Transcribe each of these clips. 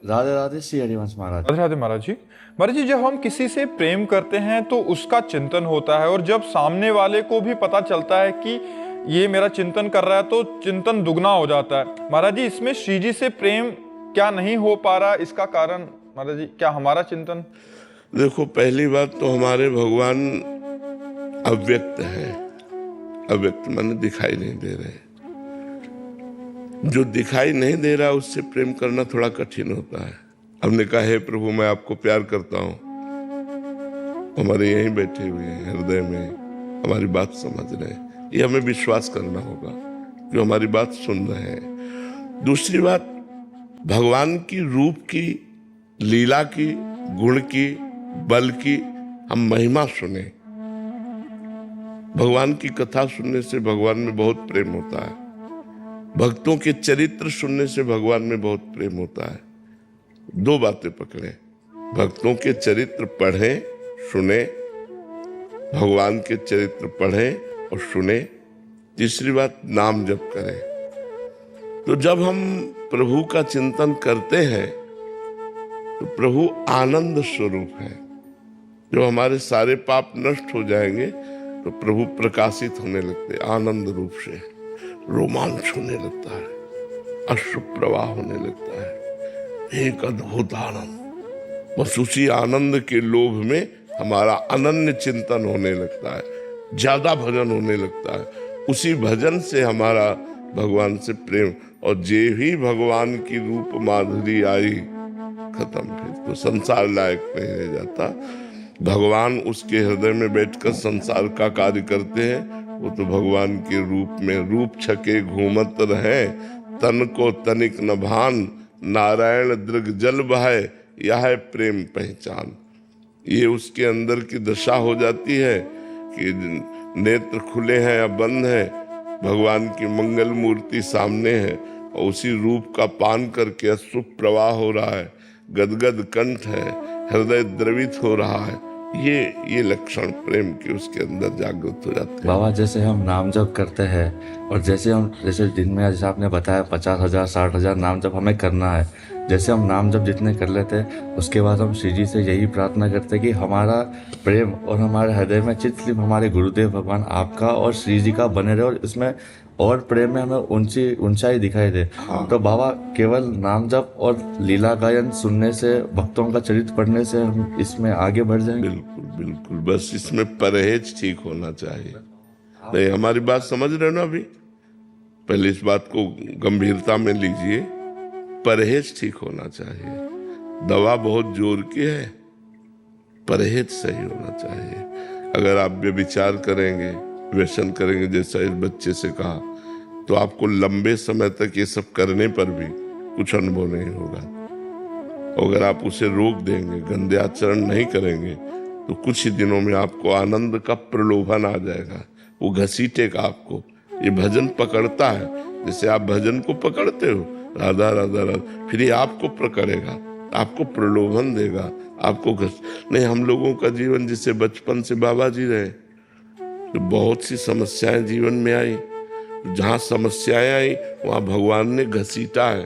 राधे राधे श्री हरिवंश महाराज। राधे राधे महाराज जी। महाराज जी, जब हम किसी से प्रेम करते हैं तो उसका चिंतन होता है, और जब सामने वाले को भी पता चलता है कि ये मेरा चिंतन कर रहा है तो चिंतन दुगना हो जाता है। महाराज जी, इसमें श्री जी से प्रेम क्या नहीं हो पा रहा, इसका कारण महाराज जी क्या हमारा चिंतन? देखो, पहली बात तो हमारे भगवान अव्यक्त है। अव्यक्त माने दिखाई नहीं दे रहे। जो दिखाई नहीं दे रहा उससे प्रेम करना थोड़ा कठिन होता है। हमने कहा, हे प्रभु मैं आपको प्यार करता हूं, हमारे यहीं बैठे हुए हैं हृदय में, हमारी बात समझ रहे हैं, ये हमें विश्वास करना होगा कि हमारी बात सुन रहे हैं। दूसरी बात, भगवान की रूप की, लीला की, गुण की, बल की हम महिमा सुने। भगवान की कथा सुनने से भगवान में बहुत प्रेम होता है। भक्तों के चरित्र सुनने से भगवान में बहुत प्रेम होता है। दो बातें पकड़े, भक्तों के चरित्र पढ़ें, सुने, भगवान के चरित्र पढ़ें और सुने। तीसरी बात, नाम जप करें। तो जब हम प्रभु का चिंतन करते हैं तो प्रभु आनंद स्वरूप है। जब हमारे सारे पाप नष्ट हो जाएंगे तो प्रभु प्रकाशित होने लगते, आनंद रूप से रोमांच होने लगता है, अश्रु प्रवाह होने लगता है, एक अद्भुत आनंद। बस उसी आनंद के लोभ में हमारा अनन्य चिंतन होने लगता है, ज्यादा भजन होने लगता है। उसी भजन से हमारा भगवान से प्रेम, और जे ही भगवान की रूप माधुरी आई, खत्म, फिर तो संसार लायक नहीं रह जाता। भगवान उसके हृदय में बैठकर संसार का कार्य करते हैं। वो तो भगवान के रूप में रूप छके घूमत रहे, तन को तनिक न भान, नारायण दृग जल बहाए, यह है प्रेम पहचान। ये उसके अंदर की दशा हो जाती है कि नेत्र खुले हैं या बंद हैं, भगवान की मंगल मूर्ति सामने है, और उसी रूप का पान करके अश्रु प्रवाह हो रहा है, गदगद कंठ है, हृदय द्रवित हो रहा है। ये लक्षण प्रेम के उसके अंदर जागृत हो जाते हैं। बाबा, जैसे हम नाम जप करते हैं, और जैसे दिन में, जैसे आपने बताया 50,000 60,000 नाम जप हमें करना है, जैसे हम नाम जप जितने कर लेते हैं उसके बाद हम श्री जी से यही प्रार्थना करते हैं कि हमारा प्रेम और हमारे हृदय में चित्त हमारे गुरुदेव भगवान आपका और श्री जी का बने रहे, और इसमें और प्रेम में हमें ऊंचाई दिखाई दे। हाँ। तो बाबा, केवल नाम जप और लीला गायन सुनने से, भक्तों का चरित्र पढ़ने से हम इसमें आगे बढ़ जाएंगे? बिल्कुल बिल्कुल, बस इसमें परहेज ठीक होना चाहिए। नहीं, हमारी बात समझ रहे हो ना? अभी पहले इस बात को गंभीरता में लीजिए। परहेज ठीक होना चाहिए। दवा बहुत जोर की है, परहेज सही होना चाहिए। अगर आप व्यभिचार करेंगे, व्यसन करेंगे, जैसा इस बच्चे से कहा, तो आपको लंबे समय तक ये सब करने पर भी कुछ अनुभव नहीं होगा। अगर आप उसे रोक देंगे, गंदे आचरण नहीं करेंगे, तो कुछ ही दिनों में आपको आनंद का प्रलोभन आ जाएगा, वो घसीटेगा आपको। ये भजन पकड़ता है, जैसे आप भजन को पकड़ते हो, राधा राधा राधा, फिर ये आपको पकड़ेगा, आपको प्रलोभन देगा, आपको नहीं। हम लोगों का जीवन जिसे बचपन से बाबा जी रहे, तो बहुत सी समस्याएं जीवन में आई। जहाँ समस्याएं आई वहाँ भगवान ने घसीटा है,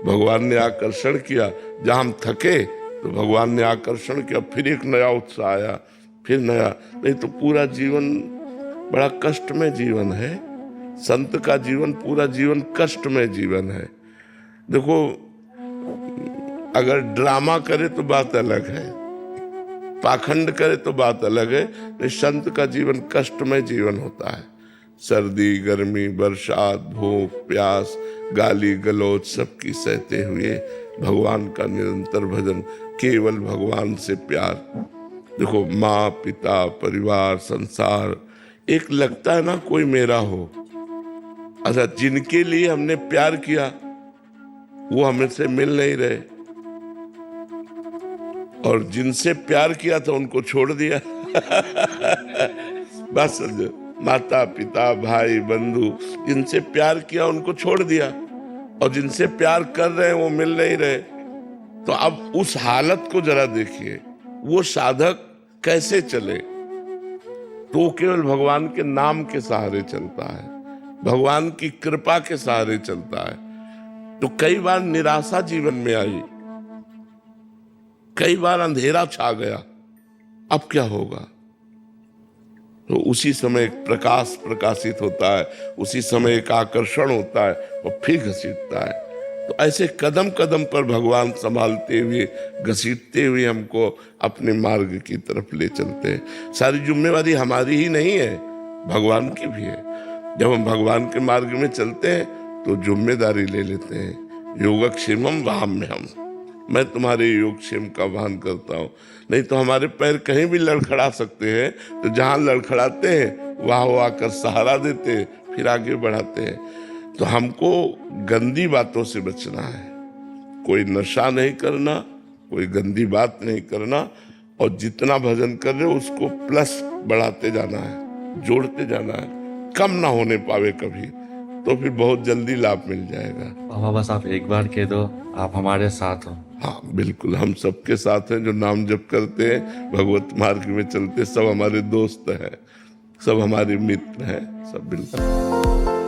भगवान ने आकर्षण किया। जहाँ हम थके तो भगवान ने आकर्षण किया, फिर एक नया उत्साह आया, फिर नया। नहीं तो पूरा जीवन बड़ा कष्ट में जीवन है। संत का जीवन, पूरा जीवन कष्ट में जीवन है। देखो, अगर ड्रामा करे तो बात अलग है, पाखंड करे तो बात अलग है। नहीं, संत का जीवन कष्टमय जीवन होता है। सर्दी, गर्मी, बरसात, भूख, प्यास, गाली गलौज सबकी सहते हुए भगवान का निरंतर भजन, केवल भगवान से प्यार। देखो, माँ, पिता, परिवार, संसार, एक लगता है ना कोई मेरा हो। अच्छा, जिनके लिए हमने प्यार किया वो हमसे मिल नहीं रहे, और जिनसे प्यार किया था उनको छोड़ दिया। बस समझो, माता पिता, भाई, बंधु, जिनसे प्यार किया उनको छोड़ दिया, और जिनसे प्यार कर रहे हैं वो मिल नहीं रहे। तो अब उस हालत को जरा देखिए, वो साधक कैसे चले? तो वो केवल भगवान के नाम के सहारे चलता है, भगवान की कृपा के सहारे चलता है। तो कई बार निराशा जीवन में आई, कई बार अंधेरा छा गया, अब क्या होगा? तो उसी समय एक प्रकाश प्रकाशित होता है, उसी समय एक आकर्षण होता है और फिर घसीटता है। तो ऐसे कदम कदम पर भगवान संभालते हुए, घसीटते हुए हमको अपने मार्ग की तरफ ले चलते हैं। सारी जिम्मेवारी हमारी ही नहीं है, भगवान की भी है। जब हम भगवान के मार्ग में चलते हैं तो जिम्मेदारी ले लेते हैं। योगक्षेमम वाहम्यहम्, मैं तुम्हारे योगक्षेम का वहन करता हूँ। नहीं तो हमारे पैर कहीं भी लड़खड़ा सकते हैं, तो जहाँ लड़खड़ाते हैं वहाँ वो आकर सहारा देते हैं, फिर आगे बढ़ाते हैं। तो हमको गंदी बातों से बचना है, कोई नशा नहीं करना, कोई गंदी बात नहीं करना, और जितना भजन कर रहे हो उसको प्लस बढ़ाते जाना है, जोड़ते जाना है, कम ना होने पावे कभी, तो फिर बहुत जल्दी लाभ मिल जाएगा। बाबा बस आप एक बार कह दो, आप हमारे साथ हो। हाँ बिल्कुल, हम सबके साथ हैं जो नाम जप करते हैं, भगवत मार्ग में चलते, सब हमारे दोस्त हैं, सब हमारे मित्र हैं, सब बिल्कुल।